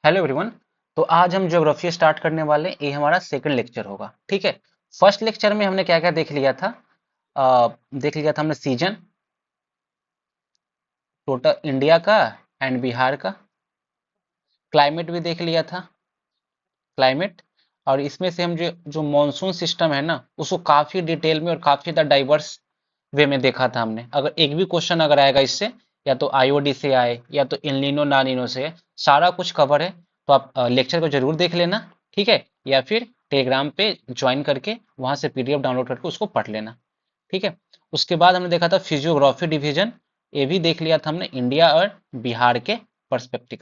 Hello everyone. तो आज हम ज्योग्राफी स्टार्ट करने वाले हैं। ये हमारा सेकंड लेक्चर होगा, ठीक है। फर्स्ट लेक्चर में हमने क्या क्या देख लिया था। देख लिया था हमने सीजन, टोटल इंडिया का एंड बिहार का। क्लाइमेट भी देख लिया था, क्लाइमेट। और इसमें से हम जो जो मॉनसून सिस्टम है ना, उसको काफी डिटेल में और काफी ज़्यादा डाइवर्स वे में देखा था हमने। अगर एक भी क्वेश्चन अगर आएगा इससे, या तो आईओडी से आए या तो इनलिनो नानिनो से आए, सारा कुछ कवर है। तो आप लेक्चर को जरूर देख लेना, ठीक है। या फिर टेलीग्राम पे ज्वाइन करके वहां से पीडीएफ डाउनलोड करके उसको पढ़ लेना, ठीक है। उसके बाद हमने देखा था फिजियोग्राफी डिवीजन। ये भी देख लिया था हमने इंडिया और बिहार के पर्सपेक्टिव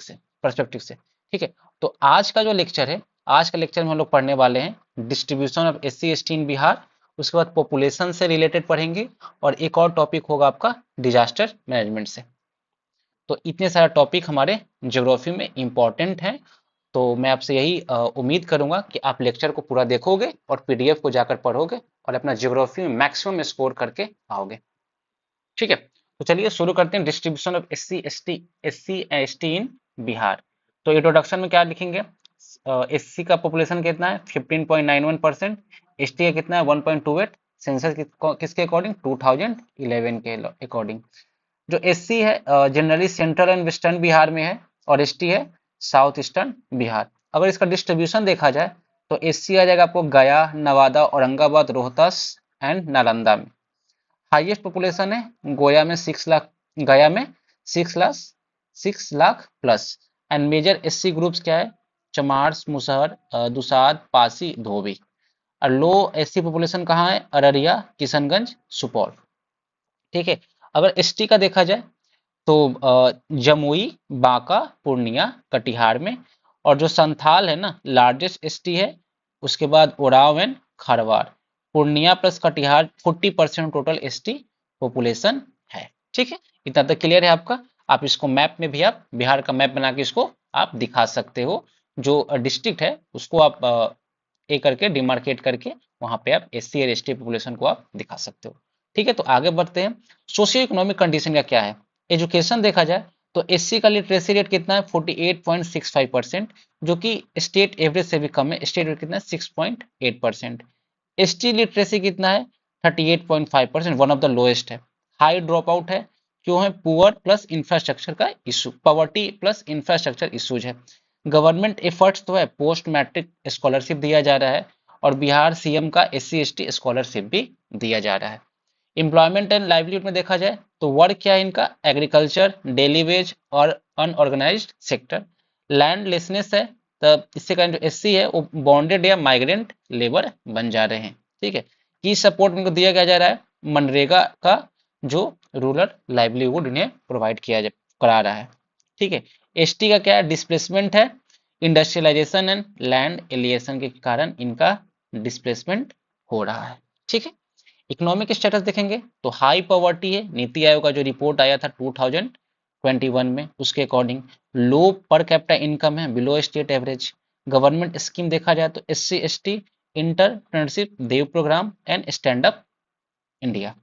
से, ठीक है। तो आज का जो लेक्चर है, आज का लेक्चर में हम लोग पढ़ने वाले हैं डिस्ट्रीब्यूशन ऑफ एससी एसटी इन बिहार। उसके बाद पॉपुलेशन से रिलेटेड पढ़ेंगे, और एक और टॉपिक होगा आपका डिजास्टर मैनेजमेंट से। तो इतने सारे टॉपिक हमारे ज्योग्राफी में इंपॉर्टेंट हैं। तो मैं आपसे यही उम्मीद करूंगा कि आप लेक्चर को पूरा देखोगे और पीडीएफ को जाकर पढ़ोगे और अपना ज्योग्राफी में मैक्सिमम स्कोर करके आओगे, ठीक है। तो चलिए शुरू करते हैं। Distribution of S C S T in Bihar. तो इंट्रोडक्शन में क्या लिखेंगे? एससी का पॉपुलेशन कितना है? 15.91%। एसटी का कितना है? 1.28। सेंसस किसके अकॉर्डिंग? 2011 के अकॉर्डिंग। जो एससी है generally central and western Bihar में है, और एसटी है साउथ ईस्टर्न बिहार। अगर इसका डिस्ट्रीब्यूशन देखा जाए तो एससी आ जाएगा आपको गया, नवादा, औरंगाबाद, रोहतास एंड नालंदा में। हाईएस्ट पॉपुलेशन है गोया में 6 लाख, गया में 6 lakh, 6 lakh plus. And major SC groups क्या है? चमार, मुसहर, दुसाद, पासी, धोबी। और लो एससी पॉपुलेशन कहाँ है? अररिया, किशनगंज, सुपौल, ठीक है। अगर एसटी का देखा जाए तो जमुई, बांका, पूर्णिया, कटिहार में। और जो संथाल है ना, लार्जेस्ट एसटी है। उसके बाद Oraon and Kharwar. Purnia plus Katihar 40% total ST population है, ठीक है। इतना तक क्लियर है आपका? आप इसको मैप में भी, आप बिहार का मैप बना के इसको आप दिखा सकते हो। जो डिस्ट्रिक्ट है उसको आप ए करके डिमार्केट करके वहां पे आप एससी और एसटी पॉपुलेशन को आप दिखा सकते हो, ठीक है। तो आगे बढ़ते हैं। सोशियो इकोनॉमिक कंडीशन का क्या है? एजुकेशन देखा जाए तो एससी का लिटरेसी रेट कितना है? 48.65%, जो कि स्टेट एवरेज से भी कम है। स्टेट रेट कितना है? 6.8%। एसटी लिटरेसी कितना है? 38.5%, वन ऑफ द लोएस्ट है। हाई ड्रॉप आउट है। क्यों है? पुअर प्लस इंफ्रास्ट्रक्चर का issue, poverty plus infrastructure issues है। गवर्नमेंट एफर्ट्स तो है, पोस्ट मैट्रिक स्कॉलरशिप दिया जा रहा है, और बिहार सीएम का एससी एसटी स्कॉलरशिप भी दिया जा रहा है। एम्प्लॉयमेंट एंड लाइवलीहुड में देखा जाए तो वर्क क्या है इनका? एग्रीकल्चर, डेली वेज और अनऑर्गेनाइज्ड सेक्टर। लैंडलेसनेस है, तब इससे कारण जो एससी है वो बॉन्डेड या माइग्रेंट लेबर बन जा रहे हैं, ठीक है। की सपोर्ट इनको दिया क्या जा रहा है? मनरेगा का जो रूरल लाइवलीहुड इन्हें प्रोवाइड करा रहा है, ठीक है। एसटी का क्या है? डिस्प्लेसमेंट है। इंडस्ट्रियलाइजेशन एंड लैंड एलिएशन के कारण इनका डिस्प्लेसमेंट हो रहा है, ठीक है। इकोनॉमिक स्टेटस देखेंगे तो हाई पॉवर्टी है। नीति आयोग का जो रिपोर्ट आया था 2021 में, उसके according low per capita income है, below state average. Government scheme देखा जाए तो SC ST entrepreneurship dev program and stand up India.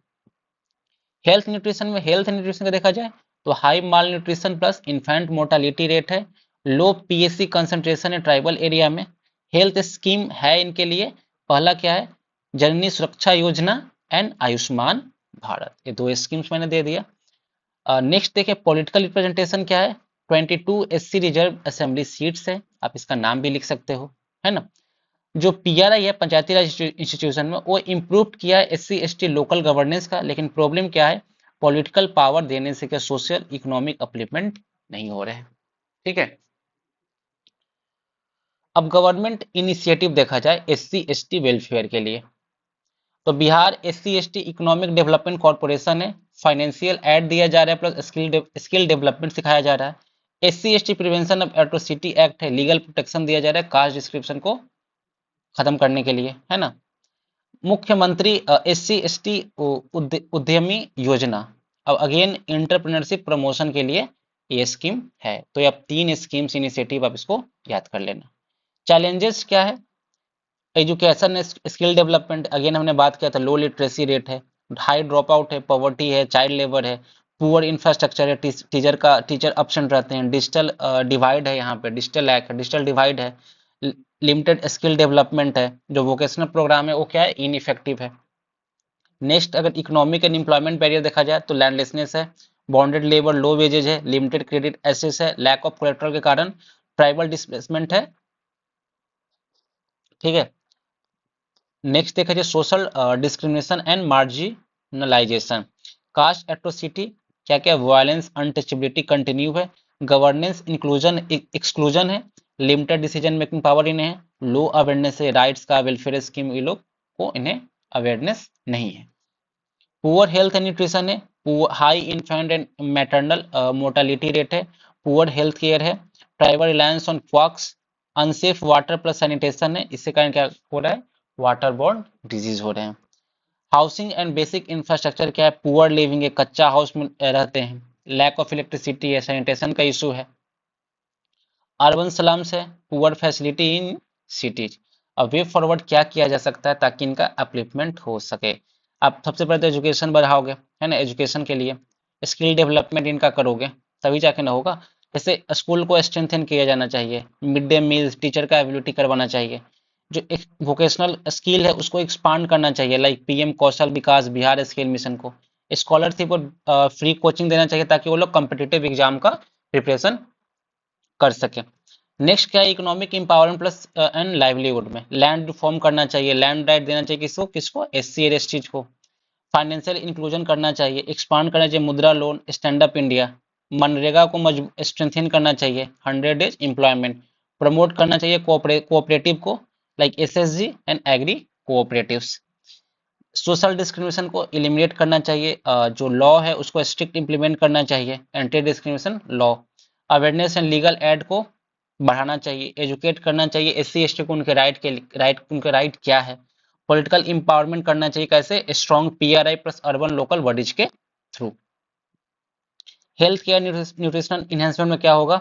Health nutrition का देखा जाए तो high malnutrition plus infant mortality rate है। लो पीएससी कंसंट्रेशन है ट्राइबल एरिया में। हेल्थ स्कीम है इनके लिए, पहला क्या है? जननी सुरक्षा योजना एंड आयुष्मान भारत। ये दो स्कीम्स मैंने दे दिया। नेक्स्ट देखिए पॉलिटिकल रिप्रेजेंटेशन क्या है? 22 एससी रिजर्व असेंबली सीट्स है, आप इसका नाम भी लिख सकते हो, है ना। जो पीआरआई है पंचायती राज इंस्टीट्यूशन में, वो इम्प्रूव किया है एससी एसटी लोकल गवर्नेंस का। लेकिन प्रॉब्लम क्या है? पॉलिटिकल पावर देने से क्या सोशल इकोनॉमिक अपलिफ्टमेंट नहीं हो रहे हैं, ठीक है। अब गवर्नमेंट इनिशिएटिव देखा जाए एससी एसटी वेलफेयर के लिए, तो Bihar SC ST economic development corporation है। फाइनेंशियल एड दिया जा रहा है, प्लस स्किल डेवलपमेंट सिखाया जा रहा है। SC ST prevention of atrocity act है, लीगल प्रोटेक्शन दिया जा रहा है कास्ट डिस्क्रिप्शन को खत्म करने के लिए, है ना। मुख्यमंत्री एससी एसटी उद्यमी योजना, अब अगेन एंटरप्रेन्योरशिप प्रमोशन के लिए ये स्कीम है। तो ये आप तीन स्कीम्स इनिशिएटिव आप इसको याद कर लेना। चैलेंजेस क्या है? एजुकेशन स्किल डेवलपमेंट, अगेन हमने बात किया था, लो लिटरेसी रेट है, हाई ड्रॉप आउट है, पॉवर्टी है, चाइल्ड लेबर है, पुअर इंफ्रास्ट्रक्चर है, टीचर एब्सेंट रहते हैं, डिजिटल डिवाइड है, यहाँ पे डिजिटल लैक है, डिजिटल डिवाइड है, लिमिटेड स्किल डेवलपमेंट है, जो वोकेशनल प्रोग्राम है वो क्या है, इनइफेक्टिव है। नेक्स्ट अगर इकोनॉमिक एंड एम्प्लॉयमेंट बैरियर देखा जाए तो लैंडलेसनेस है, बॉन्डेड लेबर, लो वेजेज है, लिमिटेड क्रेडिट एसेस है, लैक ऑफ कोलेटरल के कारण ट्राइबल डिस्प्लेसमेंट है। ठीक है, नेक्स्ट देखा जाए social discrimination and marginalisation, caste atrocity, क्या क्या वायलेंस, अनटचेबिलिटी कंटिन्यू है, गवर्नेंस इंक्लूजन एक्सक्लूजन है, लिमिटेड डिसीजन मेकिंग पावर इन्हें है, लो अवेयरनेस है, राइट्स का वेलफेयर स्कीम ये लोग को इन्हें अवेयरनेस नहीं है। पुअर हेल्थ एंड न्यूट्रिशन है, high infant and maternal mortality rate है, पुअर हेल्थ केयर है, tribal reliance on quacks, unsafe water plus sanitation है, इससे कारण क्या हो रहा है, वाटर बोर्न डिजीज हो रहे हैं। हाउसिंग एंड बेसिक इंफ्रास्ट्रक्चर क्या है, पुअर लिविंग है, कच्चा हाउस में रहते हैं, लैक ऑफ इलेक्ट्रिसिटी है, सैनिटेशन का इशू है। अर्बन स्लम्स है, पुअर फैसिलिटी इन सिटीज। अब वे फॉरवर्ड क्या किया जा सकता है ताकि इनका अपलिफ्टमेंट हो सके। आप सबसे पहले तो एजुकेशन बढ़ाओगे, है ना, एजुकेशन के लिए स्किल डेवलपमेंट इनका करोगे तभी जाके ना होगा। जैसे स्कूल को स्ट्रेंथन किया जाना चाहिए, मिड डे मील्स टीचर का एबिलिटी करवाना चाहिए, जो एक वोकेशनल स्किल है उसको एक्सपांड करना चाहिए, लाइक पीएम कौशल विकास बिहार स्किल मिशन को स्कॉलरशिप और फ्री कोचिंग देना चाहिए ताकि वो लोग कम्पिटिटिव एग्जाम का प्रिपरेशन कर सके। नेक्स्ट क्या है, economic empowerment plus and livelihood में लैंड रिफॉर्म करना चाहिए, लैंड राइट देना चाहिए, किसको किसको, एससी और एसटी को। फाइनेंशियल इंक्लूजन करना चाहिए, एक्सपांड करना चाहिए मुद्रा loan, stand up India, MNREGA को स्ट्रेंथन करना चाहिए, 100 डेज एम्प्लॉयमेंट, प्रमोट करना चाहिए कोऑपरेटिव को, like SSG and agri cooperatives. Social discrimination को एलिमिनेट करना चाहिए, जो लॉ है उसको स्ट्रिक्ट इंप्लीमेंट करना चाहिए, anti discrimination law. Awareness and legal aid को बढ़ाना चाहिए, एजुकेट करना चाहिए एससी एसटी को, उनके राइट क्या है। पॉलिटिकल इंपावरमेंट करना चाहिए, कैसे, strong PRI plus urban local bodies के through. Health care nutritional enhancement में क्या होगा,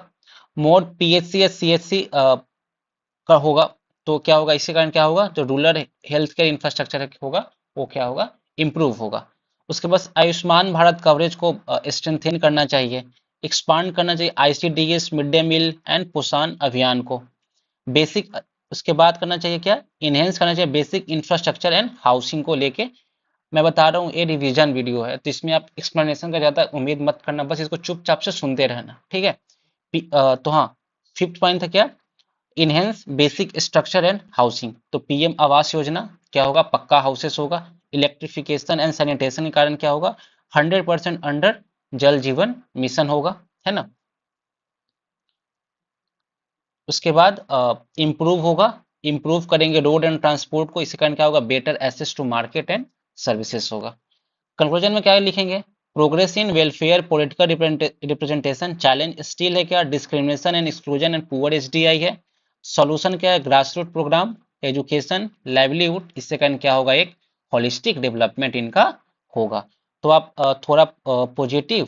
मोर पीएचसी या सीएचसी का होगा, तो क्या होगा, इसके कारण क्या होगा, जो रूरल हेल्थ केयर इंफ्रास्ट्रक्चर होगा वो क्या होगा, इम्प्रूव होगा। उसके बाद आयुष्मान भारत कवरेज को स्ट्रेंथन करना चाहिए, एक्सपांड करना चाहिए ICDS, mid day meal and Poshan Abhiyan को। बेसिक, उसके बाद करना चाहिए क्या, इनहेंस करना चाहिए बेसिक इंफ्रास्ट्रक्चर एंड हाउसिंग को लेके। मैं बता रहा हूँ ये रिवीजन वीडियो है तो इसमें आप एक्सप्लेनेशन का ज्यादा उम्मीद मत करना, बस इसको चुपचाप से सुनते रहना, ठीक है। तो हाँ, फिफ्थ पॉइंट था क्या, enhance basic structure and housing, तो पीएम आवास योजना क्या होगा, पक्का हाउसेस होगा। इलेक्ट्रिफिकेशन एंड सैनिटेशन के कारण क्या होगा, 100% अंडर जल जीवन मिशन होगा, है ना। उसके बाद इम्प्रूव होगा, इम्प्रूव करेंगे रोड एंड ट्रांसपोर्ट को, इसी कारण क्या होगा, better access to market and services होगा। कंक्लूजन में क्या लिखेंगे, progress in welfare political representation, challenge still है क्या, discrimination and exclusion and poor SDI है। सॉल्यूशन क्या है, grass root programme, education, livelihood, इससे कारण क्या होगा, एक होलिस्टिक डेवलपमेंट इनका होगा। तो आप थोड़ा पॉजिटिव,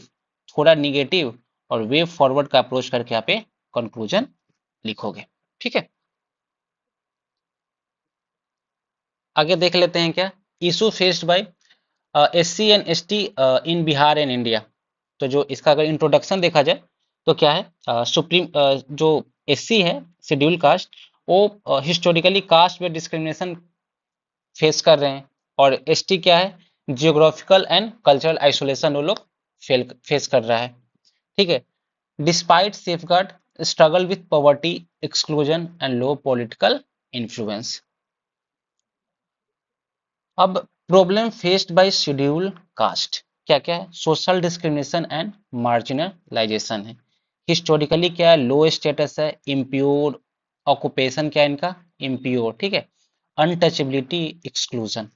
थोड़ा निगेटिव और वे फॉरवर्ड का अप्रोच करके यहाँ पे कंक्लूजन लिखोगे, ठीक है। आगे देख लेते हैं क्या, issue faced by SC and ST in Bihar and India. तो जो इसका अगर इंट्रोडक्शन देखा जाए तो क्या है, सुप्रीम जो एससी है शेड्यूल कास्ट, वो हिस्टोरिकली कास्ट में डिस्क्रिमिनेशन फेस कर रहे हैं, और एसटी क्या है, जियोग्राफिकल एंड कल्चरल आइसोलेशन वो लोग फेस कर रहा है, ठीक है। Despite safeguard struggle with poverty, exclusion and low political influence. अब problem faced by scheduled caste क्या क्या है, सोशल डिस्क्रिमिनेशन एंड मार्जिनलाइजेशन है। हिस्टोरिकली क्या है, लो स्टेटस है, इम्प्योर ऑक्यूपेशन क्या है इनका, इम्प्योर, ठीक है। Untouchability, exclusion.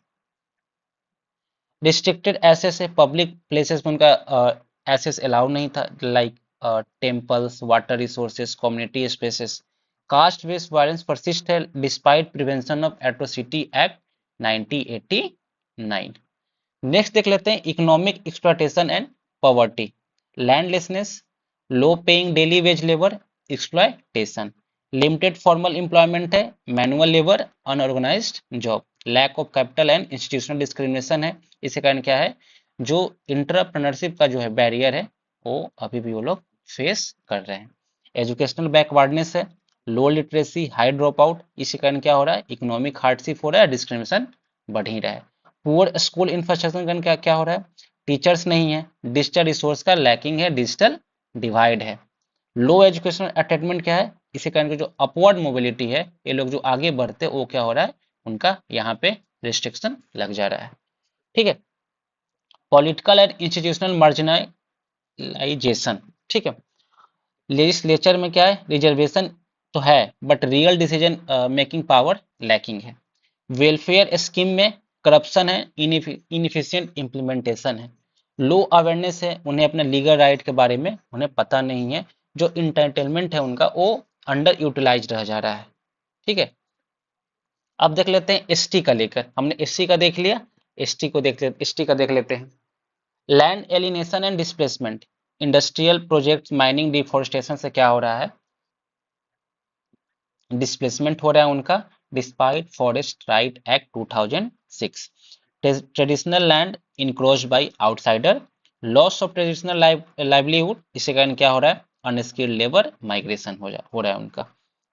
रिस्ट्रिक्टेड एसेस है, पब्लिक प्लेसेस में उनका एसेस अलाउ नहीं था, like temples, water resources, community spaces. Caste based violence persist है despite prevention of atrocity act 1989। Next देख लेते हैं economic exploitation and poverty, landlessness, low paying daily wage labour, exploitation, limited formal employment है, manual labour, unorganised job, lack of capital and institutional discrimination है, इसके कारण क्या है, जो इंटरप्रेन्योरशिप का जो है बैरियर है वो अभी भी वो लोग फेस कर रहे हैं। एजुकेशनल बैकवर्डनेस है, लो लिटरेसी, हाई ड्रॉप आउट, इसी कारण क्या हो रहा है, इकोनॉमिक हार्डशिप हो रहा है, डिस्क्रिमिनेशन बढ़ ही रहा है। पुअर स्कूल इंफ्रास्ट्रक्चर के कारण क्या क्या हो रहा है, टीचर्स नहीं है, डिजिटल रिसोर्स का लैकिंग है, डिजिटल डिवाइड है। लो एजुकेशनल अटेनमेंट क्या है, इसी कारण की जो अपवर्ड मोबिलिटी है, ये लोग जो आगे बढ़ते वो क्या हो रहा है, उनका यहाँ पे रिस्ट्रिक्शन लग जा रहा है। ठीक है, पॉलिटिकल एंड इंस्टीट्यूशनल मार्जिनाइजेशन। ठीक है, लेजिस्लेचर में क्या है, रिजर्वेशन तो है but real decision making power lacking है। वेलफेयर स्कीम में करप्शन है, इनफिशिएंट इम्प्लीमेंटेशन है। लो अवेयरनेस है, उन्हें अपने लीगल राइट के बारे में उन्हें पता नहीं है, जो इंटरटेनमेंट है उनका वो अंडर यूटिलाइज रह जा रहा है। ठीक है, अब देख लेते हैं एसटी का लेकर, हमने एससी का देख लिया, एसटी का देख लेते हैं। Land alienation and displacement, industrial project, mining, deforestation से क्या हो रहा है, डिस्प्लेसमेंट हो रहा है उनका, despite forest right act 2006। Traditional land encroach by outsider, loss of traditional livelihood, इसके कारण क्या हो रहा है, अनस्किल्ड लेबर माइग्रेशन हो रहा है उनका।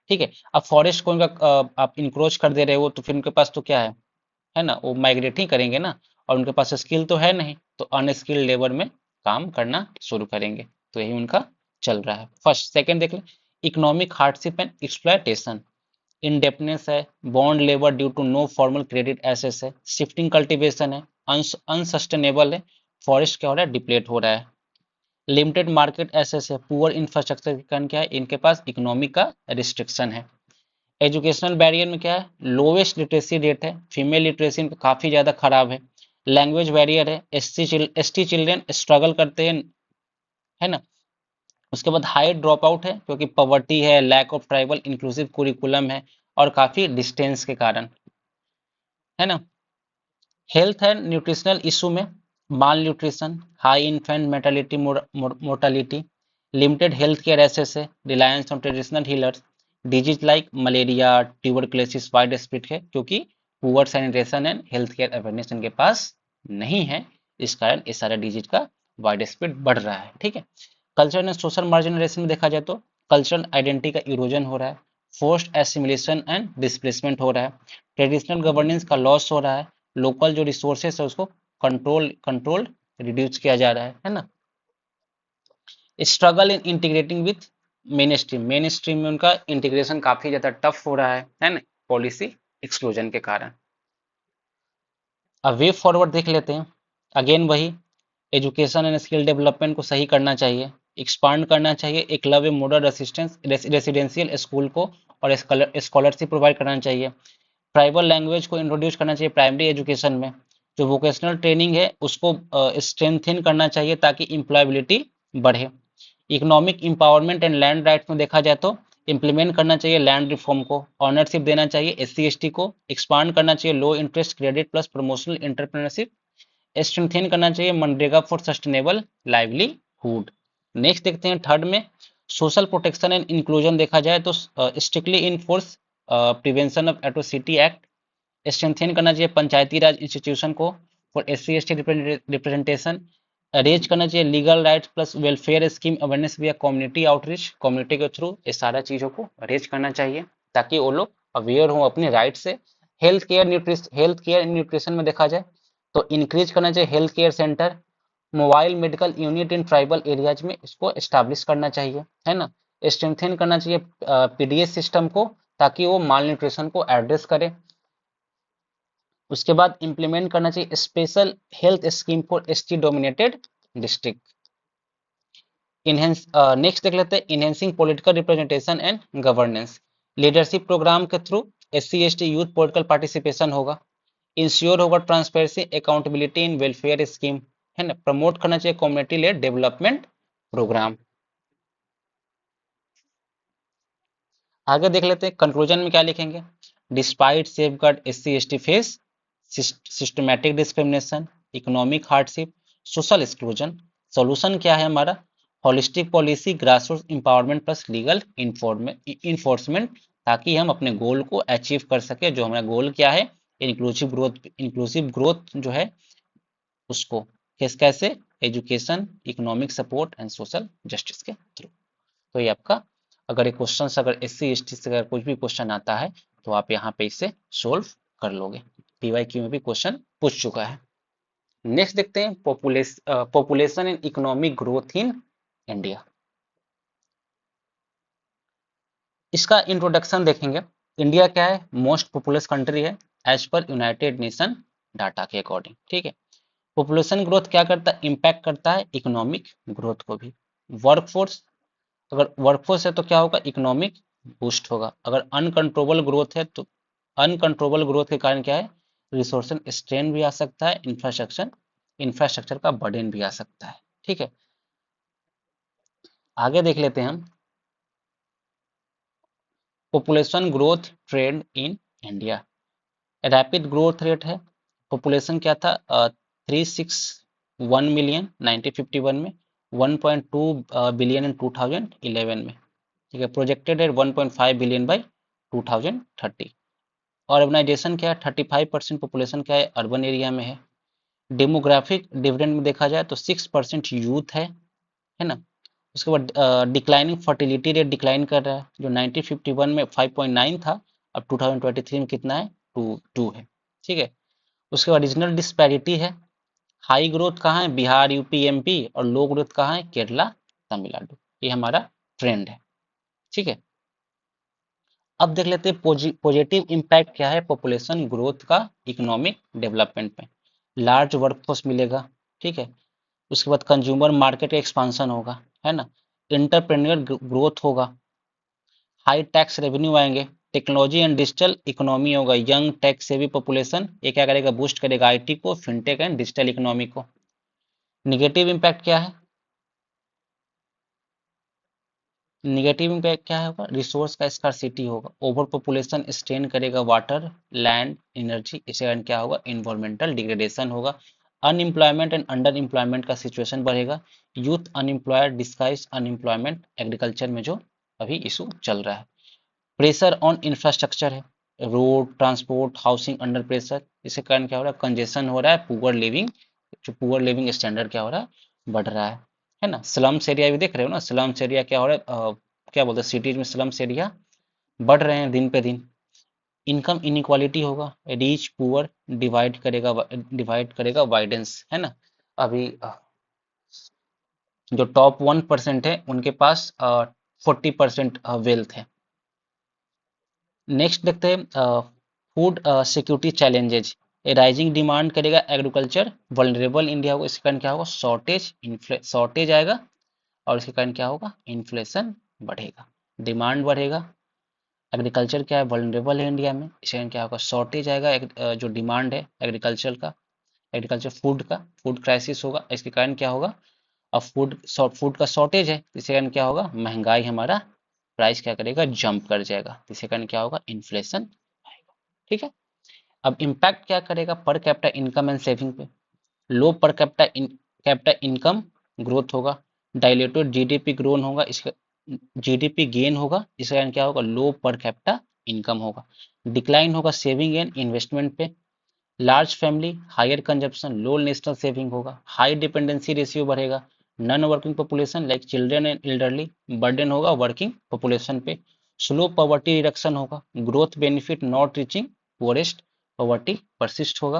ठीक है, अब फॉरेस्ट को उनका आप इनक्रोच कर दे रहे हो तो फिर उनके पास तो क्या है ना, वो माइग्रेट ही करेंगे ना, और उनके पास स्किल तो है नहीं, तो अनस्किल्ड लेबर में काम करना शुरू करेंगे। तो यही उनका चल रहा है। फर्स्ट, सेकंड देख ले, economic hardship and exploitation, indebtedness है, bond labour due to no formal credit access है, शिफ्टिंग कल्टीवेशन है, अनसस्टेनेबल है, फॉरेस्ट क्या हो रहा है, डिप्लेट हो रहा है, लिमिटेड मार्केट एसेस है, पुअर इंफ्रास्ट्रक्चर के कारण क्या है, इनके पास इकोनॉमिक का रिस्ट्रिक्शन है। एजुकेशनल बैरियर में क्या है, लोवेस्ट लिटरेसी रेट है, फीमेल लिटरेसी इनका काफी ज्यादा खराब है। लैंग्वेज बैरियर है, एसटी चिल्ड्रेन स्ट्रगल करते हैं, है ना। उसके बाद हाई ड्रॉप आउट है क्योंकि पॉवर्टी है, lack of tribal inclusive curriculum है, और काफी डिस्टेंस के कारण, है ना। हेल्थ एंड न्यूट्रिशनल इशू में malnutrition, high infant mortality mortality, limited health care access है, reliance on traditional healers, disease like malaria, tuberculosis widespread है क्योंकि poor sanitation and health care awareness इनके पास नहीं है, इस कारण इस सारे डिजीज का वाइड स्प्रेड बढ़ रहा है। ठीक है, कल्चरल एंड सोशल मार्जिनलाइजेशन में देखा जाए तो कल्चरल आइडेंटिटी का इरोजन हो रहा है, फोर्स्ड एसिमिलेशन एंड डिस्प्लेसमेंट हो रहा है, ट्रेडिशनल गवर्नेंस का लॉस हो रहा है, लोकल जो रिसोर्सेस है उसको कंट्रोल रिड्यूस किया जा रहा है ना। Struggle in integrating with main stream में उनका इंटीग्रेशन काफी ज्यादा टफ हो रहा है ना, पॉलिसी एक्सक्लूजन के कारण। अब वे फॉरवर्ड देख लेते हैं, अगेन वही, एजुकेशन एंड स्किल डेवलपमेंट को सही करना चाहिए, एक्सपांड करना चाहिए, एकलव्य मॉडल रेसिडेंशियल स्कूल को, और स्कॉलरशिप प्रोवाइड करना चाहिए। ट्राइबल लैंग्वेज को इंट्रोड्यूस करना चाहिए प्राइमरी एजुकेशन में, जो वोकेशनल ट्रेनिंग है उसको स्ट्रेंथन करना चाहिए ताकि एम्प्लॉयबिलिटी बढ़े। Economic empowerment and land rights में देखा जाए तो इम्प्लीमेंट करना चाहिए लैंड रिफॉर्म को, ऑनरशिप देना चाहिए SC ST को, एक्सपांड करना चाहिए लो interest credit plus promotional entrepreneurship, strengthen करना चाहिए MNREGA for sustainable livelihood. Next देखते हैं थर्ड में, सोशल प्रोटेक्शन एंड इंक्लूजन देखा जाए तो strictly enforce prevention of atrocity act, strengthen करना चाहिए पंचायती राज इंस्टीट्यूशन को for SC ST representation, raise करना चाहिए legal rights plus welfare scheme awareness via community outreach, community के थ्रू ये सारा चीजों को रेज करना चाहिए ताकि वो लोग अवेयर हों अपने राइट से। हेल्थ केयर न्यूट्रिशन में देखा जाए तो इंक्रीज करना चाहिए health care centre, mobile medical unit in tribal areas में इसको एस्टैब्लिश करना चाहिए, है ना। स्ट्रेंथन करना चाहिए PDS सिस्टम को ताकि वो माल न्यूट्रिशन को एड्रेस करे। उसके बाद इंप्लीमेंट करना चाहिए special health scheme for ST dominated district. Next देख लेते हैं enhancing political representation and governance, leadership program के through SC ST youth political participation होगा, इंश्योर होगा transparency accountability in welfare scheme, है ना। प्रमोट करना चाहिए कम्युनिटी लेड डेवलपमेंट प्रोग्राम। आगे देख लेते हैं कंक्लूजन में क्या लिखेंगे, despite safeguard SC ST face systematic discrimination, economic hardship, social exclusion, solution क्या है हमारा, holistic policy, grassroots empowerment plus legal enforcement, ताकि हम अपने गोल को अचीव कर सके। जो हमारा गोल क्या है, इंक्लूसिव ग्रोथ जो है उसको, कैसे? Education, economic support and social justice के थ्रू। तो ये आपका, अगर ये क्वेश्चन अगर SC ST से अगर कुछ भी क्वेश्चन आता है तो आप यहाँ पे इसे सोल्व कर लोगे। PYQ में भी क्वेश्चन पूछ चुका है। नेक्स्ट देखते हैं population and economic growth in India. इसका इंट्रोडक्शन देखेंगे। इंडिया क्या है? मोस्ट पॉपुलस कंट्री है as per united nation data के अकॉर्डिंग। ठीक है। पॉपुलेशन ग्रोथ क्या करता है? इम्पैक्ट करता है इकोनॉमिक ग्रोथ को भी। वर्कफोर्स, अगर वर्कफोर्स है तो क्या होगा? इकोनॉमिक बूस्ट होगा। अगर अनकंट्रोलेबल ग्रोथ है तो अनकंट्रोलेबल ग्रोथ के कारण क्या है? रिसोर्स स्ट्रेन भी आ सकता है, इंफ्रास्ट्रक्चर का बर्डन भी आ सकता है। ठीक है, आगे देख लेते हैं हम population growth trend in India. Rapid growth rate है। पॉपुलेशन क्या था? 361 मिलियन 1951 में, 1.2 बिलियन इन 2011 में। ठीक है, प्रोजेक्टेड है 1.5 बिलियन बाई 2030। ऑर्गेनाइजेशन क्या है? 35% पॉपुलेशन क्या है? अर्बन एरिया में है। डेमोग्राफिक डिविडेंड में देखा जाए तो 6% यूथ है ना। उसके बाद डिक्लाइनिंग फर्टिलिटी रेट डिक्लाइन कर रहा है, जो 1951 में 5.9 था, अब 2023 में कितना है? 2 है। ठीक है। उसके बाद रीजनल डिस्पैरिटी है। हाई ग्रोथ कहाँ है? बिहार, यूपी, एमपी, और लो ग्रोथ कहाँ है? केरला, तमिलनाडु। ये हमारा ट्रेंड है। ठीक है, अब देख लेते हैं पॉजिटिव इम्पैक्ट क्या है पॉपुलेशन ग्रोथ का इकोनॉमिक डेवलपमेंट में। लार्ज वर्कफोर्स मिलेगा। ठीक है, उसके बाद कंज्यूमर मार्केट एक्सपांसन होगा, है ना। इंटरप्रेन्योर ग्रोथ होगा। हाई टैक्स रेवेन्यू आएंगे। टेक्नोलॉजी एंड डिजिटल इकोनॉमी होगा। यंग टेक से भी पॉपुलेशन ये क्या करेगा? बूस्ट करेगा आईटी को, फिनटेक एंड डिजिटल इकोनॉमी को। निगेटिव इम्पैक्ट क्या है? निगेटिव इम्पैक्ट क्या होगा? रिसोर्स का स्कार्सिटी होगा। ओवर पॉपुलेशन स्ट्रेन करेगा वाटर, लैंड, एनर्जी। इससे कारण क्या होगा? इन्वायरमेंटल डिग्रेडेशन होगा। अनएम्प्लॉयमेंट एंड अंडर एम्प्लॉयमेंट का सिचुएशन बढ़ेगा। Youth unemployed disguise unemployment, agriculture में जो अभी इशू चल रहा है। प्रेशर ऑन इंफ्रास्ट्रक्चर है। Road, transport, housing under pressure. इसके कारण क्या हो रहा है? कंजेशन हो रहा है, पुअर लिविंग, जो पुअर लिविंग स्टैंडर्ड क्या हो रहा है? बढ़ रहा है ना। स्लम्स एरिया भी देख रहे हो ना, स्लम्स एरिया क्या हो रहा है? क्या बोलते हैं, सिटीज में स्लम्स एरिया बढ़ रहे हैं दिन पे दिन। इनकम इनइक्वालिटी होगा। रिच पुअर डिवाइड करेगा वाइडेंस, है ना। अभी जो टॉप 1% है उनके पास 40% वेल्थ है। नेक्स्ट देखते हैं food security challenges. Rising demand करेगा एग्रीकल्चर वल्नरेबल इंडिया को। इसके कारण क्या होगा? शॉर्टेज आएगा, और इसके कारण क्या होगा? इन्फ्लेशन बढ़ेगा, डिमांड बढ़ेगा। एग्रीकल्चर क्या है? वल्नरेबल है इंडिया में, इसके कारण क्या होगा? शॉर्टेज आएगा। जो डिमांड है एग्रीकल्चर का, एग्रीकल्चर फूड का, फूड क्राइसिस होगा। इसके कारण क्या होगा? अब फूड का शॉर्टेज है, इसके कारण क्या होगा? महंगाई, हमारा प्राइस क्या करेगा? जंप कर जाएगा। इसके कारण क्या होगा? इन्फ्लेशन आएगा। ठीक है, अब इम्पैक्ट क्या करेगा? पर कैपिटा इनकम एंड सेविंग पे। लो पर कैपिटा इनकम ग्रोथ होगा। डायलेटेड जीडीपी ग्रोन होगा, इसका जीडीपी गेन होगा। इसके कारण क्या होगा? लो पर कैपिटा इनकम होगा। डिक्लाइन होगा सेविंग एंड इन्वेस्टमेंट पे। लार्ज फैमिली, हायर कंजप्शन, लो नेशनल सेविंग होगा। हाई डिपेंडेंसी रेशियो बढ़ेगा। Non working population like children and elderly burden होगा वर्किंग पॉपुलेशन पे। स्लो पॉवर्टी रिडक्शन होगा। Growth benefit not reaching forest, poverty persist होगा।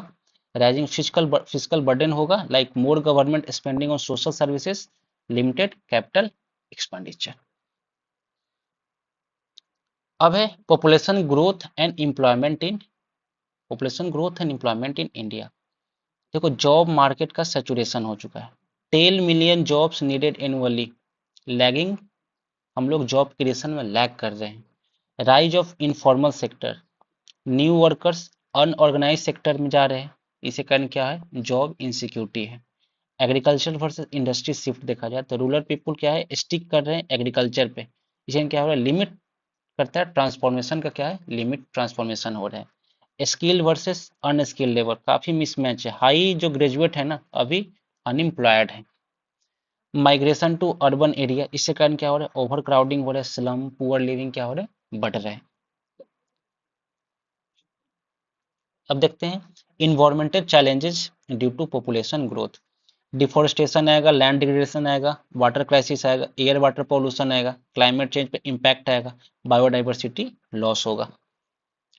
Rising physical burden होगा like more government spending on social services, limited capital expenditure. अब है population growth and employment in India. देखो, job market का saturation हो चुका है। 10 million jobs needed annually, lagging, हम लोग जॉब क्रिएशन में लैग कर रहे हैं। Rise of informal sector, new workers unorganise sector में जा रहे हैं। इसे कारण क्या है? जॉब इनसिक्योरिटी है। एग्रीकल्चर वर्सेस इंडस्ट्री शिफ्ट देखा जाए तो रूरल पीपुल क्या है? स्टिक कर रहे हैं एग्रीकल्चर पे। इसे क्या हो रहा है? लिमिट करता है ट्रांसफॉर्मेशन का, क्या है? लिमिट ट्रांसफॉर्मेशन हो रहा है। स्किल वर्सेस अनस्किल्ड लेबर, काफी मिसमैच है। हाई जो ग्रेजुएट है ना, अभी अनएम्प्लॉयड है। माइग्रेशन टू अर्बन एरिया, इससे कारण क्या हो रहा है? ओवर क्राउडिंग हो रहा है, स्लम, पुअर लिविंग क्या हो रहा है? बढ़ रहे हैं। अब देखते हैं environmental challenges due to population growth. Deforestation आएगा, लैंड डिग्रेडेशन आएगा, वाटर क्राइसिस आएगा, एयर वाटर पॉल्यूशन आएगा, क्लाइमेट चेंज पे इम्पैक्ट आएगा, बायोडाइवर्सिटी लॉस होगा।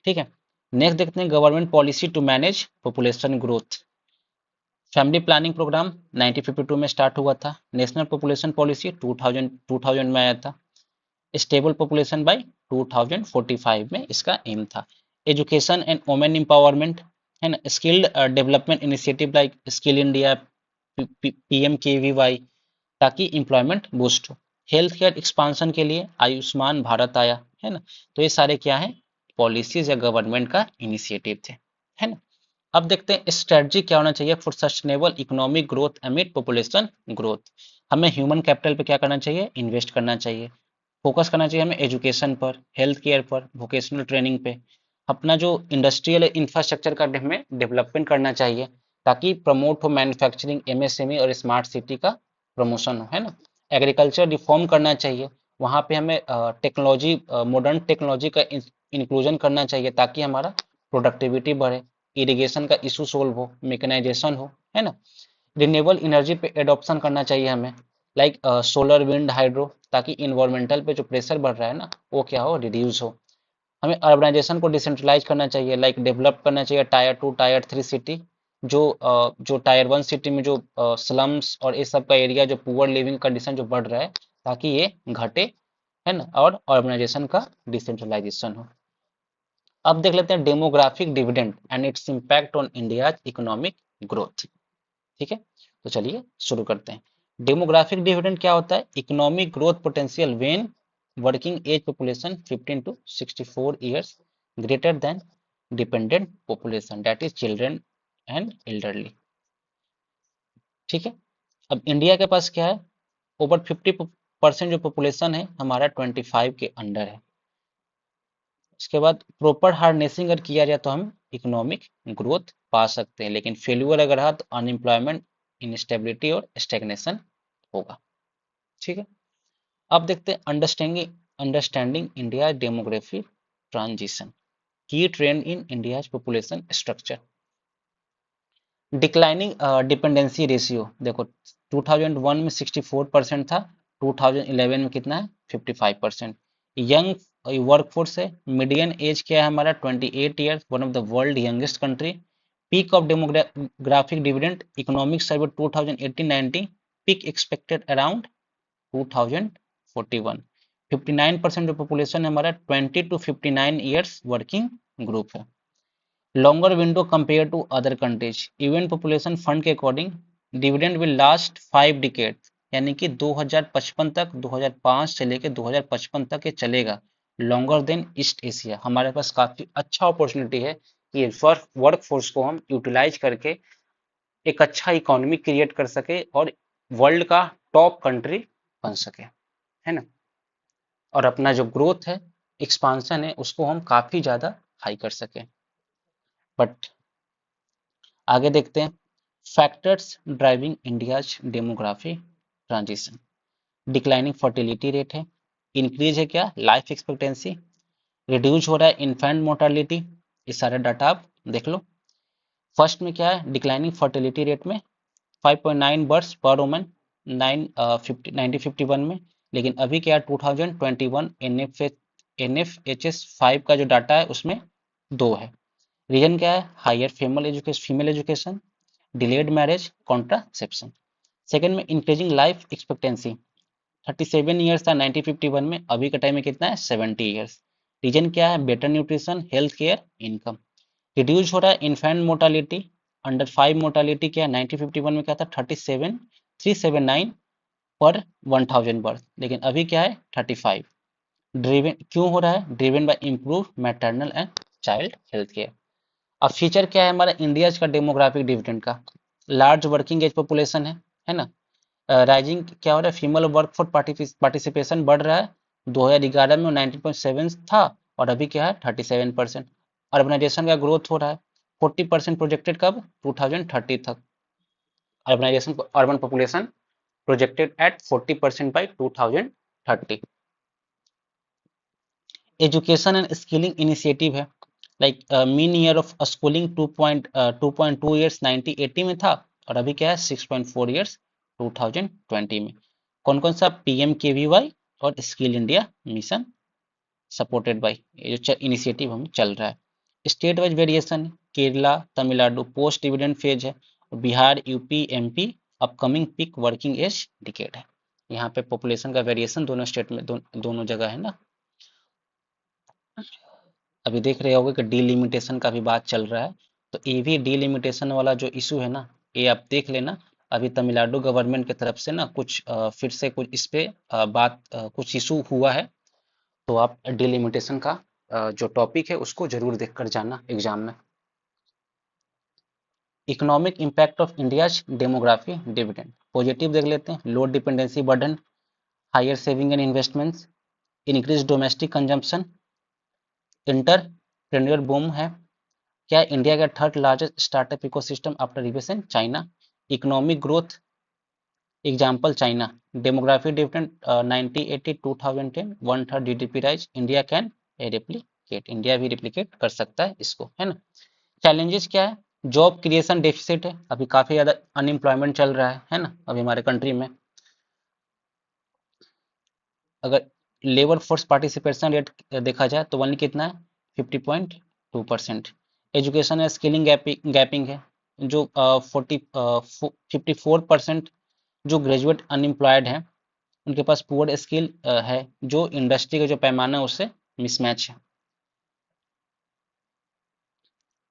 ठीक है, नेक्स्ट देखते हैं government policy to manage population growth. Family planning programme 1952 में स्टार्ट हुआ था। नेशनल पॉपुलेशन पॉलिसी 2000 में आया था। स्टेबल पॉपुलेशन बाय 2045 में इसका एम था। एजुकेशन एंड वुमेन एम्पावरमेंट है ना, skilled development initiative like skill India, PMKVY, ताकि एम्प्लॉयमेंट बूस्ट हो। हेल्थ केयर एक्सपांशन के लिए आयुष्मान भारत आया है ना। तो ये सारे क्या है, पॉलिसीज या गवर्नमेंट का इनिशिएटिव थे, है ना। अब देखते हैं स्ट्रेटजी क्या होना चाहिए for sustainable economic growth एमिड population growth. हमें ह्यूमन कैपिटल पे क्या करना चाहिए, इन्वेस्ट करना चाहिए। फोकस करना चाहिए हमें एजुकेशन पर, हेल्थ केयर पर, वोकेशनल ट्रेनिंग पे। अपना जो इंडस्ट्रियल इंफ्रास्ट्रक्चर का हमें डेवलपमेंट करना चाहिए, ताकि प्रमोट हो मैन्युफैक्चरिंग, एमएसएमई और स्मार्ट सिटी का प्रमोशन हो, है ना। एग्रीकल्चर रिफॉर्म करना चाहिए, वहाँ पे हमें टेक्नोलॉजी, मॉडर्न टेक्नोलॉजी का इंक्लूजन करना चाहिए, ताकि हमारा प्रोडक्टिविटी बढ़े, इरिगेशन का इशू सोल्व हो, मेकेनाइजेशन हो, है ना। रिन्यूएबल एनर्जी पे एडॉप्शन करना चाहिए हमें, लाइक सोलर, विंड, हाइड्रो, ताकि इन्वायरमेंटल पे जो प्रेशर बढ़ रहा है ना, वो क्या हो, रिड्यूस हो। हमें अर्बनाइजेशन को डिसेंट्रलाइज करना चाहिए, लाइक डेवलप करना चाहिए टायर 2 टायर 3 सिटी। जो टायर 1 सिटी में जो स्लम्स और इस सब का एरिया, जो पुअर लिविंग कंडीशन जो बढ़ रहा है, ताकि ये घटे, है ना, और अर्बनाइजेशन का डिसेंट्रलाइजेशन हो। अब देख लेते हैं demographic dividend and its impact on India economic growth. ठीक है, तो चलिए शुरू करते हैं। डेमोग्राफिक डिविडेंड क्या होता है, economic growth potential when working age population 15 to 64 years greater than dependent population, that is children and elderly. ठीक है, अब इंडिया के पास क्या है, ओवर 50% जो पॉपुलेशन है हमारा 25 के अंडर है। इसके बाद प्रॉपर हार्नेसिंग अगर किया जाए तो हम इकोनॉमिक ग्रोथ पा सकते हैं, लेकिन फेल्यूर अगर रहा तो अनएम्प्लॉयमेंट, इनस्टेबिलिटी और स्टेगनेशन होगा। ठीक है, अब देखते हैं understanding understanding India demography transition, की trend in India population structure. Declining dependency ratio देखो, 2001 में 64% था, 2011 में कितना है, 55%। यंग वर्कफोर्स है, मीडियन एज क्या है हमारा, 28 years, one of the world youngest country. Peak of demographic dividend, economic survey 2018-19, peak expected around 2041। 59% जो पॉपुलेशन है हमारा 20 to 59 ईयर्स वर्किंग ग्रुप है। Longer window compare to other countries, UN population fund के according dividend will last 5 decade, यानी कि 2055 तक, 2005 से लेकर 2055 तक ये चलेगा, लॉन्गर देन ईस्ट एशिया। हमारे पास काफी अच्छा अपॉर्चुनिटी है कि वर्क फोर्स को हम यूटिलाइज करके एक अच्छा इकोनॉमी क्रिएट कर सके और वर्ल्ड का टॉप कंट्री बन सके, है ना। और अपना जो ग्रोथ है, एक्सपांशन है, उसको हम काफी ज्यादा हाई कर सके। बट आगे देखते हैं factors driving India's demography transition. Declining fertility rate है, इंक्रीज है क्या, लाइफ एक्सपेक्टेंसी, रिड्यूस हो रहा है इन्फेंट मोर्टालिटी। ये सारे डाटा आप देख लो। फर्स्ट में क्या है, डिक्लाइनिंग फर्टिलिटी रेट में 5.9 बर्थ पर वुमन 1951 में, लेकिन अभी क्या है 2021 NFHS 5 का जो डाटा है उसमें 2 है। रीजन क्या है, higher female education, delayed marriage, contraception. Second में इंक्रीजिंग लाइफ एक्सपेक्टेंसी, 37 ईयर्स था 1951 में, अभी का टाइम में कितना है, 70 ईयर्स। रीजन क्या है, better nutrition, health care, income. Reduce हो रहा है इन्फेंट मोर्टालिटी, अंडर 5 मोर्टालिटी क्या है, 1951 में क्या था, 379 पर 1000 बर्थ, लेकिन अभी क्या है 35। ड्रिवन क्यों हो रहा है, driven by improve maternal and child health care. अब फीचर क्या है हमारा इंडिया का डेमोग्राफिक डिविडेंड का, लार्ज वर्किंग एज पॉपुलेशन है ना। राइजिंग क्या हो रहा है, फीमेल वर्कफोर्स पार्टिसिपेशन बढ़ रहा है, 2011 में 19.7 था और अभी क्या है 37%। अर्बनाइजेशन का ग्रोथ हो रहा है, 40% प्रोजेक्टेड कब, 2030 तक। Urbanisation urban population projected at 40% by 2030। Education and skilling initiative है, like mean year of schooling 2.2 years 1980 में था, और अभी क्या है 6.4 ईयर्स 2020 में। कौन कौन सा PMKVY और skill India mission supported by, ये जो इनिशिएटिव हम चल रहा है। State wise variation, Kerala Tamil Nadu post dividend phase है, Bihar UP MP upcoming peak working age decade है। यहाँ पे पॉपुलेशन का वेरिएशन दोनों स्टेट में दोनों जगह है ना। अभी देख रहे होगे कि डीलिमिटेशन का भी बात चल रहा है, तो ये भी डीलिमिटेशन वाला जो इशू है ना, ये आप देख लेना। अभी तमिलनाडु गवर्नमेंट की तरफ से ना कुछ फिर से कुछ इस पे कुछ इशू हुआ है, तो आप डिलिमिटेशन का जो टॉपिक है उसको जरूर देख कर जाना एग्जाम में। Economic impact of India's demography dividend, positive देख लेते हैं। Low dependency burden, higher saving and investments, increase domestic consumption, entrepreneur boom है। क्या इंडिया का third largest startup ecosystem after US and China. Economic growth example China. Demography dividend 1980 2010 1/3 GDP rise, India can replicate, India भी replicate कर सकता है इसको, है ना। चैलेंजेस क्या है, जॉब क्रिएशन डेफिसिट है, अभी काफी ज्यादा अनएम्प्लॉयमेंट चल रहा है ना अभी हमारे कंट्री में। अगर लेबर फोर्स पार्टिसिपेशन रेट देखा जाए तो वनली कितना है 50.2%। एजुकेशन है स्किलिंग गैपिंग है, जो 54% जो ग्रेजुएट अनएम्प्लॉयड हैं उनके पास पुअर स्किल है, जो इंडस्ट्री का जो पैमाना है उससे मिसमैच है।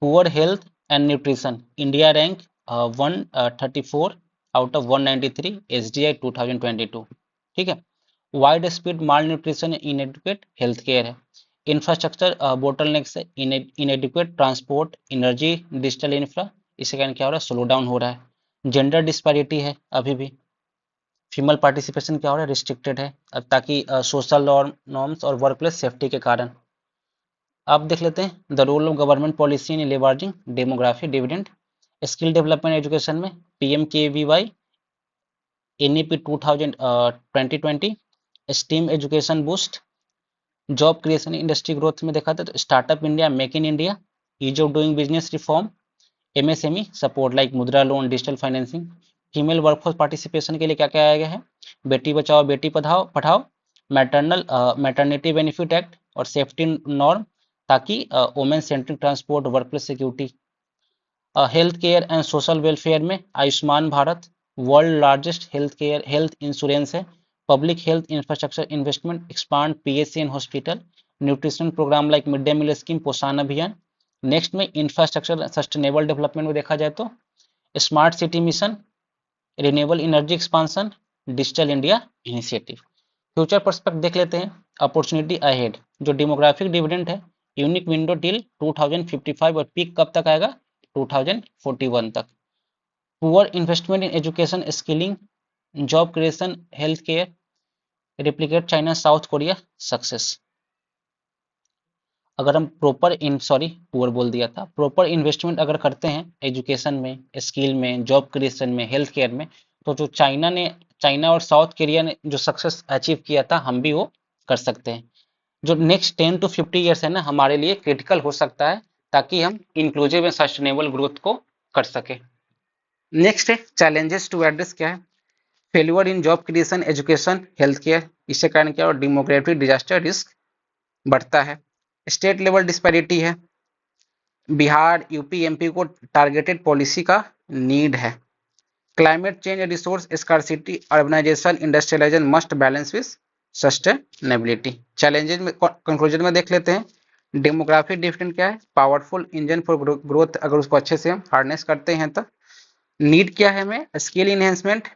Poor health and nutrition, India rank 134 out of 193 SDI 2022, ठीक है। वाइड स्पीड माल न्यूट्रिशन, इनएडुकेट हेल्थ केयर है। इंफ्रास्ट्रक्चर बोटलनेक से inadequate transport energy digital infra, इसके कारण क्या हो रहा है स्लो डाउन हो रहा है। जेंडर डिस्पैरिटी है अभी भी, फीमेल पार्टिसिपेशन क्या हो रहा है रिस्ट्रिक्टेड है, अब ताकि सोशल नॉर्म्स और वर्क प्लेस सेफ्टी के कारण। आप देख लेते हैं the role of government policy in leveraging demography dividend. Skill development education में PMKVY NEP 2020 STEAM education boost. Job creation industry growth में देखा था तो startup India, make in India, ease of doing business reform, MSME support like Mudra loan digital financing. Female workforce participation के लिए क्या क्या आया गया है, Beti Bachao Beti Padhao Padhao, maternity benefit act और सेफ्टी नॉर्म, ताकि women centric transport workplace security. Health care and social welfare में Ayushman Bharat world largest health care health insurance है। Public health infrastructure investment expand PHC and hospital, nutrition program like mid day meal scheme Poshan Abhiyan. Next में infrastructure sustainable development में देखा जाए तो smart city mission, renewable energy expansion, digital India initiative. Future perspective देख लेते हैं। Opportunity ahead, जो demographic dividend है, यूनिक विंडो टिल 2055 और पीक कब तक आएगा 2041 तक। Poor investment in education skilling job creation health care, replicate China South Korea success. अगर हम पुअर बोल दिया था, प्रॉपर इन्वेस्टमेंट अगर करते हैं एजुकेशन में, स्किल में, जॉब क्रिएशन में, हेल्थ केयर में, तो जो चाइना और साउथ कोरिया ने जो सक्सेस अचीव किया था हम भी वो कर सकते हैं। जो नेक्स्ट 10 to 50 ईयर्स है ना हमारे लिए क्रिटिकल हो सकता है, ताकि हम इंक्लूसिव एंड सस्टेनेबल ग्रोथ को कर सके। नेक्स्ट है चैलेंजेस टू एड्रेस, क्या है failure in job creation education health care, इसके कारण क्या और डेमोग्राफिक डिजास्टर रिस्क बढ़ता है। स्टेट लेवल डिस्पैरिटी है, बिहार यूपी एमपी को टारगेटेड पॉलिसी का नीड है। Climate change resource scarcity urbanisation industrialisation must balance with sustainability. Challenges में कंक्लूजन में देख लेते हैं। डेमोग्राफिक डिफरेंट क्या है, पावरफुल इंजन फॉर ग्रोथ, अगर उसको अच्छे से हम हार्नेस करते हैं तो। नीड क्या है हमें, skill enhancement,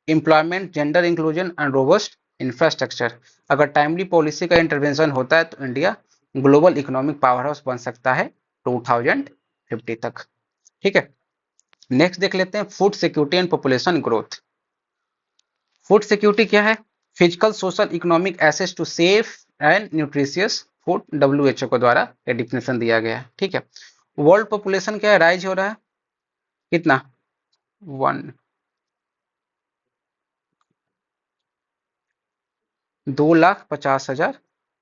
employment, gender inclusion and robust infrastructure. अगर टाइमली पॉलिसी का इंटरवेंशन होता है तो India global economic power house बन सकता है 2050 तक, ठीक है। नेक्स्ट देख लेते हैं food security and population growth. Food security क्या है, physical social economic access to safe and nutritious food, WHO के द्वारा ये डिफिनेशन दिया गया है, ठीक है। वर्ल्ड पॉपुलेशन क्या है, राइज हो रहा है, कितना 2,50,000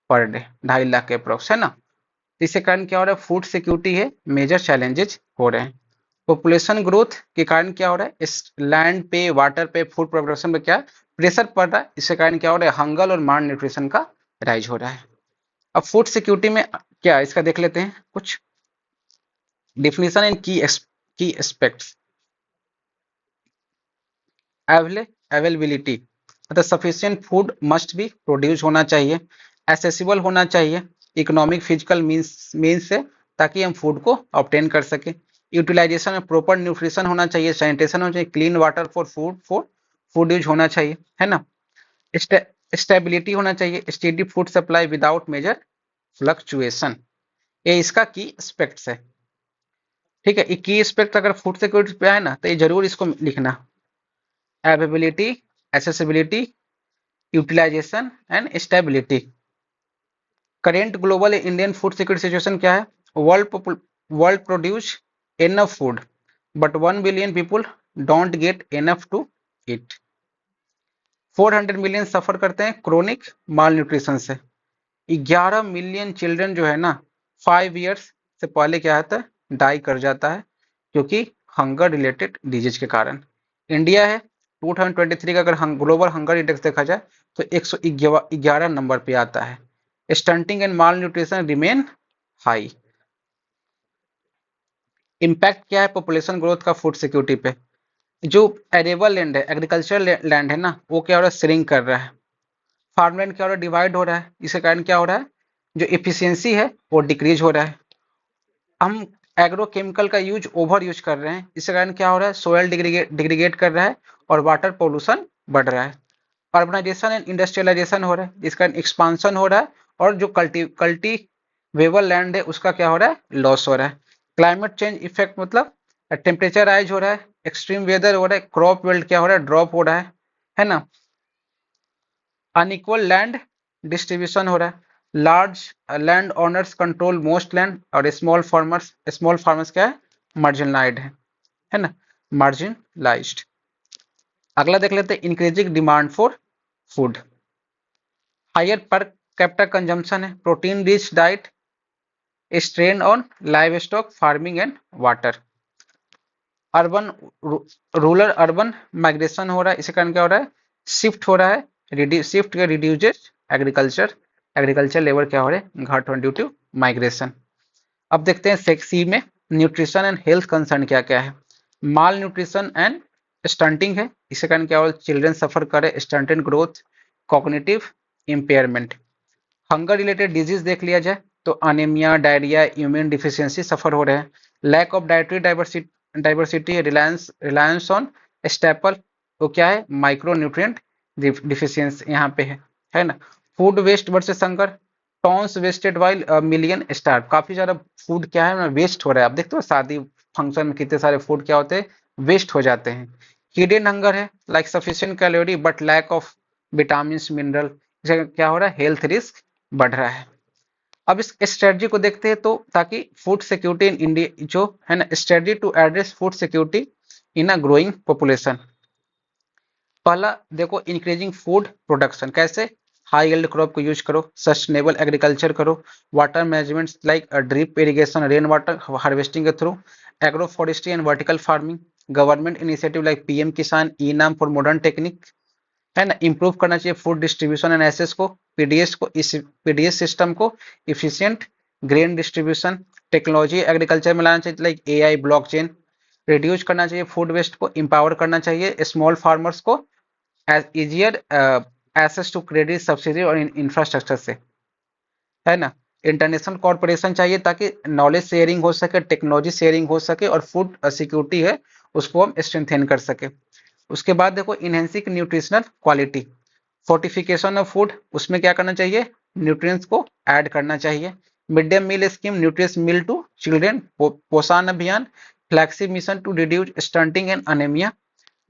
पर डे, 2.5 लाख के अप्रोक्स है ना। इसके कारण क्या हो रहा है, फूड सिक्योरिटी है मेजर चैलेंजेस हो रहे हैं। पॉपुलेशन ग्रोथ के कारण क्या हो रहा है, इस लैंड पे, वाटर पे, फूड प्रोडक्शन पे क्या प्रेशर पड़ रहा है, इसके कारण क्या हो रहा है, हंगर और माल न्यूट्रिशन का राइज हो रहा है। अब फूड सिक्योरिटी में क्या इसका देख लेते हैं कुछ डिफिनेशन एंड की एस्पेक्ट्स। अवेलेबिलिटी मतलब sufficient food must be produce होना चाहिए, एसेसिबल होना चाहिए इकोनॉमिक फिजिकल मीन्स से, ताकि हम फूड को ऑब्टेन कर सके। यूटिलाइजेशन में प्रॉपर न्यूट्रिशन होना चाहिए, सैनिटेशन होना चाहिए, clean water for food use होना चाहिए, है ना। स्टेबिलिटी होना चाहिए, steady food supply without major fluctuation, ये इसका की एस्पेक्ट्स है। ठीक है, ये की एस्पेक्ट अगर फूड सिक्योरिटी पे आए ना तो ये जरूर इसको लिखना, availability, accessibility, utilisation and stability. Current global Indian food security situation क्या है, world produce enough food but 1 billion people don't get enough to eat. 400 million suffer करते हैं क्रोनिक माल न्यूट्रिशन से। 11 मिलियन चिल्ड्रन जो है ना 5 इयर्स से पहले क्या होता है, डाई कर जाता है, क्योंकि हंगर रिलेटेड डिजीज के कारण। इंडिया है 2023 का अगर ग्लोबल हंगर इंडेक्स देखा जाए तो 111 नंबर पे आता है। Stunting and mall nutrition remain high. Impact क्या है पॉपुलेशन ग्रोथ का फूड सिक्योरिटी पे, जो एरेबल लैंड है, एग्रीकल्चर लैंड है ना, वो क्या हो रहा है, श्रिंक कर रहा है। फार्मलैंड क्या हो रहा है, डिवाइड हो रहा है, इसके कारण क्या हो रहा है, जो एफिशिएंसी है वो डिक्रीज हो रहा है। हम एग्रोकेमिकल का ओवर यूज कर रहे हैं, इसके कारण क्या हो रहा है, सोयल डिग्रीगेट कर रहा है और वाटर पोल्यूशन बढ़ रहा है। अर्बनाइजेशन एंड इंडस्ट्रियलाइजेशन हो रहा है, जिसका एक्सपांशन हो रहा है, और जो कल्टीवेबल लैंड है उसका क्या हो रहा है, लॉस हो रहा है। क्लाइमेट चेंज इफेक्ट मतलब टेम्परेचर राइज हो रहा है, एक्सट्रीम वेदर हो रहा है, क्रॉप वेल्ड क्या हो रहा है, ड्रॉप हो रहा है ना। अनइक्वल लैंड डिस्ट्रीब्यूशन हो रहा है, large land owners control most land और स्मॉल फार्मर्स क्या है, मार्जिनलाइज्ड है ना, मार्जिनलाइज्ड। अगला देख लेते हैं increasing demand for food, higher per capita consumption है, protein rich diet, strain on livestock farming and water. Urban rural urban migration हो रहा है, इसके कारण क्या हो रहा है, शिफ्ट हो रहा है, शिफ्ट रिड्यूसेज एग्रीकल्चर लेबर क्या हो रहे हैं, घट ड्यू टू माइग्रेशन। अब देखते हैं सेक्सी में न्यूट्रिशन एंड हेल्थ कंसर्न क्या क्या है। माल न्यूट्रिशन एंड स्टंटिंग है, इसके कारण क्या हो, चिल्ड्रन सफर करे stunted growth, cognitive impairment. Hunger related disease देख लिया जाए तो anaemia, diarrhoea, immune deficiency suffer हो रहे हैं। Lack of dietary diversity, reliance on staple, तो क्या है, माइक्रो न्यूट्रिएंट डिफिशियंसी यहाँ पे है ना। Food waste versus hunger, tons wasted while million starve, काफी ज्यादा फूड क्या है ना वेस्ट हो रहा है। आप देखते हो शादी फंक्शन में कितने सारे फूड क्या होते हैं, वेस्ट हो जाते हैं। हिडन हंगर है, like sufficient calorie but lack of vitamin mineral, क्या हो रहा है, हेल्थ रिस्क बढ़ रहा है। अब इस स्ट्रेटजी को देखते हैं, तो ताकि फूड सिक्योरिटी इन इंडिया जो है ना, strategy to address food security in a growing population. पहला देखो, इंक्रीजिंग फूड प्रोडक्शन कैसे, हाई यील्ड क्रॉप को यूज करो, सस्टेनेबल एग्रीकल्चर करो, water management like drip irrigation, rain water harvesting के through, agro forestry and vertical farming, government initiative like PM Kisan, e नाम for modern technique, है ना। Improve करना चाहिए फूड डिस्ट्रीब्यूशन एंड एसेस को, पीडीएस सिस्टम को, efficient grain distribution, technology agriculture में लाना चाहिए लाइक एआई, ब्लॉकचेन, रिड्यूस करना चाहिए फूड वेस्ट को, इंपावर करना चाहिए स्मॉल फार्मर्स को, as easier access to credit, subsidy और इंफ्रास्ट्रक्चर से, है ना। इंटरनेशनल कॉर्पोरेशन चाहिए ताकि नॉलेज शेयरिंग हो सके, टेक्नोलॉजी शेयरिंग हो सके, और फूड सिक्योरिटी है उसको हम स्ट्रेंथेन कर सके। उसके बाद देखो, enhancing nutritional quality, fortification of food, उसमें क्या करना चाहिए, न्यूट्रिएंट्स को ऐड करना चाहिए। Mid day meal scheme, nutritious meal to children, Poshan Abhiyan, flexi mission to reduce stunting and anaemia,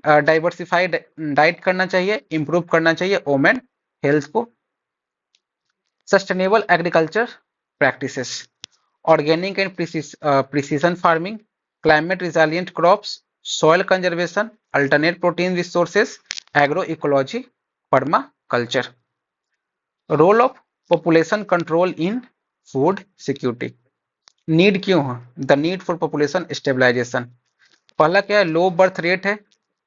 diversified diet करना चाहिए, इंप्रूव करना चाहिए वोमेन हेल्थ को। Sustainable agriculture practices, organic and precision farming, climate resilient crops, soil conservation, alternate protein resources, agroecology, permaculture. Role of population control in food security. Need क्यों है, the need for population stabilisation, पहला क्या है, low birth rate है,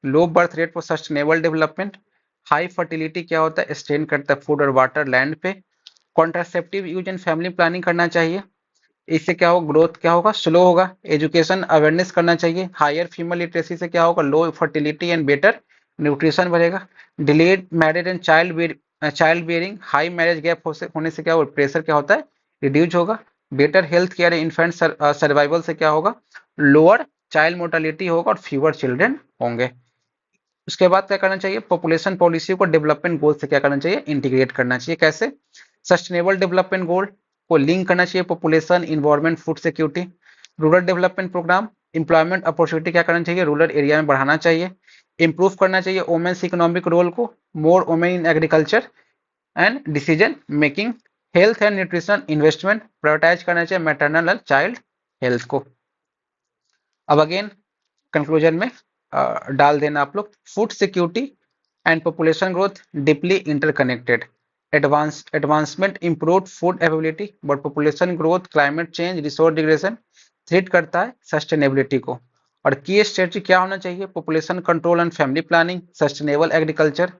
low birth rate for sustainable development. High fertility क्या होता है, strain करता है फूड और वाटर लैंड पे। Contraceptive use and family planning करना चाहिए, इससे क्या होगा, ग्रोथ क्या होगा, स्लो होगा। एजुकेशन अवेयरनेस करना चाहिए, हायर फीमेल लिटरेसी से क्या होगा, low fertility and better nutrition बढ़ेगा। Delayed marriage and childbearing, high marriage gap होने से क्या होगा, प्रेशर क्या होता है, रिड्यूज होगा। Better health care infant survival से क्या होगा, लोअर चाइल्ड मोर्टेलिटी होगा और फ्यूअर चिल्ड्रन होंगे। उसके बाद क्या करना चाहिए, पॉपुलेशन पॉलिसी को डेवलपमेंट गोल से क्या करना चाहिए, इंटीग्रेट करना चाहिए। कैसे, सस्टेनेबल डेवलपमेंट गोल को लिंक करना चाहिए population, environment, food security. Rural development programme, employment opportunity क्या करना चाहिए, रूरल एरिया में बढ़ाना चाहिए। इंप्रूव करना चाहिए वुमेन्स इकोनॉमिक रोल को, more women in agriculture and decision making. Health and nutrition investment, prioritise करना चाहिए मैटरनल एंड चाइल्ड हेल्थ को। अब अगेन कंक्लूजन में डाल देना आप लोग, food security and population growth deeply interconnected. Advancement improve food availability, but population growth, climate change, resource degradation threat करता है सस्टेनेबिलिटी को। और की स्ट्रेटजी क्या होना चाहिए, population control and family planning, sustainable agriculture,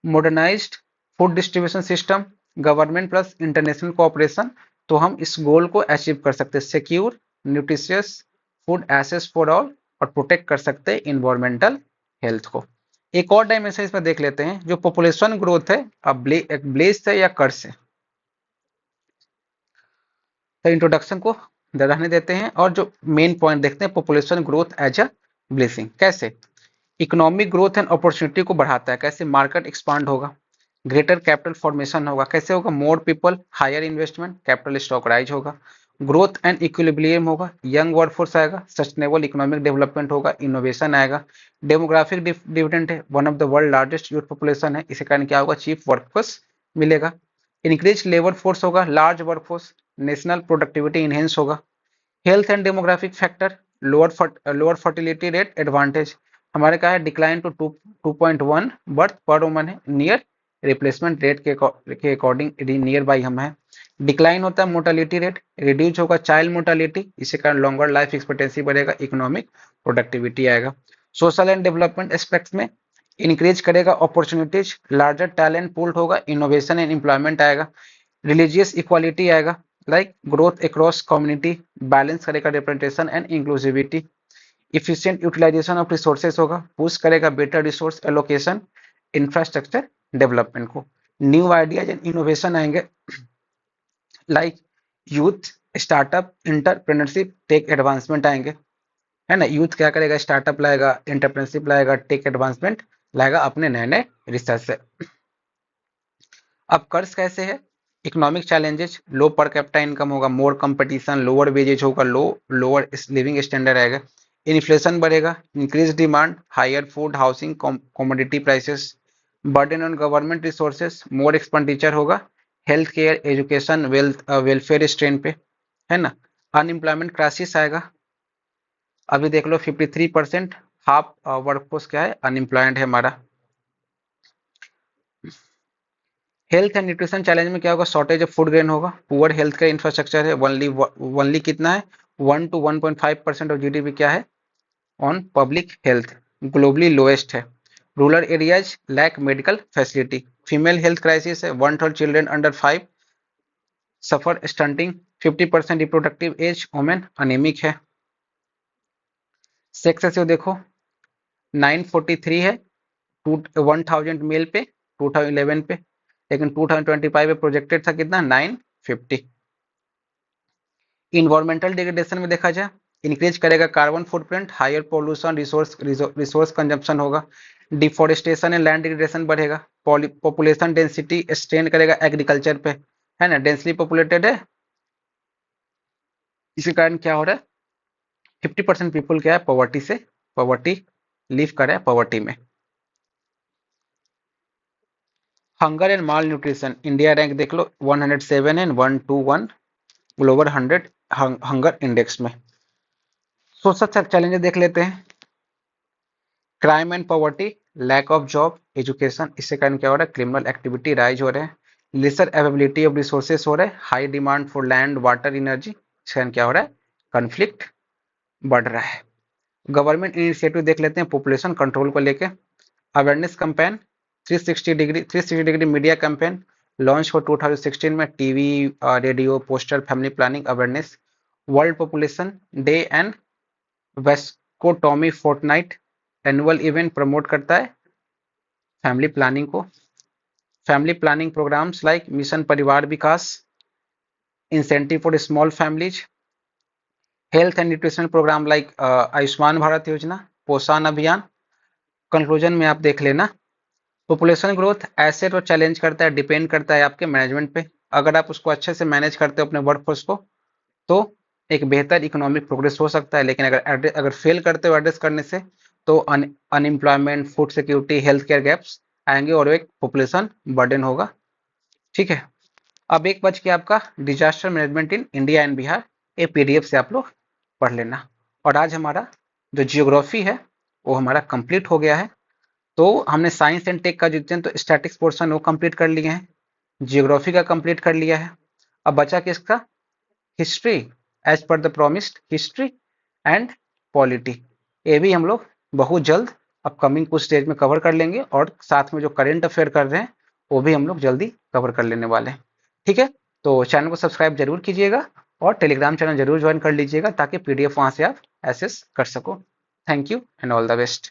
modernized food distribution system, government plus international cooperation. तो हम इस गोल को अचीव कर सकते हैं, secure nutritious food access for all, और प्रोटेक्ट कर सकते हैं इन्वायरमेंटल हेल्थ को। एक और डायमेंशन इसमें देख लेते हैं, जो पॉपुलेशन ग्रोथ है, अब ब्लेस है या कर्स है। तो इंट्रोडक्शन को रहने देते हैं और जो मेन पॉइंट देखते हैं, population growth as a blessing. कैसे, इकोनॉमिक ग्रोथ एंड अपॉर्चुनिटी को बढ़ाता है। कैसे, मार्केट एक्सपांड होगा, ग्रेटर कैपिटल फॉर्मेशन होगा। कैसे होगा, more people, higher investment, capital stock rise होगा। ग्रोथ एंड इक्विलिब्रियम होगा, यंग वर्कफोर्स आएगा, सस्टेनेबल इकोनॉमिक डेवलपमेंट होगा, इनोवेशन आएगा। डेमोग्राफिक डिविडेंड है, one of the world largest youth population है, इसी कारण क्या होगा, चीप वर्कफोर्स मिलेगा। इंक्रीज लेबर फोर्स होगा, large workforce, national productivity enhance होगा। Health and demographic factor, lower fertility rate advantage, हमारे क्या है, decline to 2.1 birth per woman है, नियर रिप्लेसमेंट रेट के अकॉर्डिंग नियर बाई हम है। डिक्लाइन होता है मोर्टेलिटी रेट, रिड्यूस होगा चाइल्ड मोर्टेलिटी, इसी कारण लॉन्गर लाइफ एक्सपेक्टेंसी बढ़ेगा, इकोनॉमिक प्रोडक्टिविटी आएगा। सोशल एंड डेवलपमेंट एस्पेक्ट्स में इंक्रीज करेगा अपॉर्चुनिटीज, लार्जर टैलेंट पूल होगा, इनोवेशन एंड एम्प्लॉयमेंट आएगा। रिलीजियस इक्वालिटी आएगा, like growth across community, balance करेगा representation and inclusivity. Efficient utilisation of resources होगा, push करेगा better resource allocation, infrastructure development को। New ideas and innovation आएंगे, like youth, startup, entrepreneurship, tech advancement आएंगे, है ना। यूथ क्या करेगा, स्टार्टअप लाएगा, इंटरप्रेन्योरशिप लाएगा, टेक एडवांसमेंट लाएगा अपने नए नए रिसर्च से। अब कर्ज कैसे है, इकोनॉमिक चैलेंजेस, लो पर कैपिटा इनकम होगा, मोर कंपटीशन, लोअर वेजेज होगा, लोअर लिविंग स्टैंडर्ड आएगा। इन्फ्लेशन बढ़ेगा, increase demand, higher food, housing, commodity prices. Burden on government resources, more expenditure होगा, health care, education, welfare strain पे, है ना। अनएम्प्लॉयमेंट क्राइसिस आएगा, अभी देख लो 53%, हाफ वर्कफोर्स क्या है, अनएम्प्लॉयड है हमारा। हेल्थ एंड न्यूट्रिशन चैलेंज में क्या होगा, शॉर्टेज ऑफ फूड ग्रेन होगा, पुअर हेल्थ केयर इंफ्रास्ट्रक्चर है, वनली कितना है, 1 to 1.5% ऑफ जीडीपी क्या है on public health, globally lowest है। Rural areas lack medical facility, female health crisis है, 1/3 children under 5 suffer stunting, 50% reproductive age women anaemic है। Sex ratio देखो 943 है, 1000 मेल पे 2011 पे, लेकिन 2025 में प्रोजेक्टेड था कितना, 950। इन्वायरमेंटल डिग्रेडेशन में देखा जाए, इंक्रीज करेगा carbon footprint, higher pollution, resource consumption होगा, डिफोरेस्टेशन एंड लैंड डिग्रेडेशन बढ़ेगा, पॉपुलेशन डेंसिटी स्ट्रेन करेगा एग्रीकल्चर पे, है ना, डेंसली पॉपुलेटेड है, इसी कारण क्या हो रहा है, 50% पीपल क्या है, पॉवर्टी लिव कर रहा है, पॉवर्टी में। Hunger and malnutrition, India rank देख लो 107 एंड 121 ग्लोबल 100 हंगर इंडेक्स में। सोशल चैलेंजेस देख लेते हैं, crime and poverty, lack of job, education, इससे कारण क्या हो रहा है, क्रिमिनल एक्टिविटी राइज हो रहे हैं, लेसर अवेलेबिलिटी ऑफ रिसोर्सेस हो रहा है, high demand for land water energy, इससे कारण क्या हो रहा है, कॉन्फ्लिक्ट बढ़ रहा है। गवर्नमेंट इनिशिएटिव देख लेते हैं पॉपुलेशन कंट्रोल को लेके। Awareness campaign 360 degree media campaign launch हो 2016 में, TV, radio, poster, family planning awareness. World population day and vasectomy fortnight annual event promote करता है फैमिली प्लानिंग को। Family planning programs like mission Parivar Vikas, incentive for small families, health and nutrition program like Ayushman Bharat Yojana, Poshan Abhiyan. Conclusion में आप देख लेना, population growth asset और challenge करता है, डिपेंड करता है आपके मैनेजमेंट पे। अगर आप उसको अच्छे से मैनेज करते हो अपने वर्कफोर्स को तो एक बेहतर इकोनॉमिक प्रोग्रेस हो सकता है, लेकिन अगर फेल करते हो एड्रेस करने से तो unemployment, food security, health care gaps आएंगे और एक पॉपुलेशन बर्डन होगा। ठीक है, अब एक बच के आपका disaster management in India and Bihar, ये पीडीएफ से आप लोग पढ़ लेना। और आज हमारा जो जियोग्राफी है वो हमारा कंप्लीट हो गया है। तो हमने साइंस एंड टेक का जितने तो स्टैटिक्स पोर्शन वो कंप्लीट कर लिए हैं, जियोग्राफी का कंप्लीट कर लिया है। अब बचा किसका? History, as per the promised history and polity. ये भी हम लोग बहुत जल्द अपकमिंग कुछ स्टेज में कवर कर लेंगे, और साथ में जो करेंट अफेयर कर रहे हैं वो भी हम लोग जल्दी कवर कर लेने वाले हैं। ठीक है, तो चैनल को सब्सक्राइब जरूर कीजिएगा और टेलीग्राम चैनल जरूर ज्वाइन कर लीजिएगा ताकि पीडीएफ वहां से आप एक्सेस कर सको। Thank you and all the best.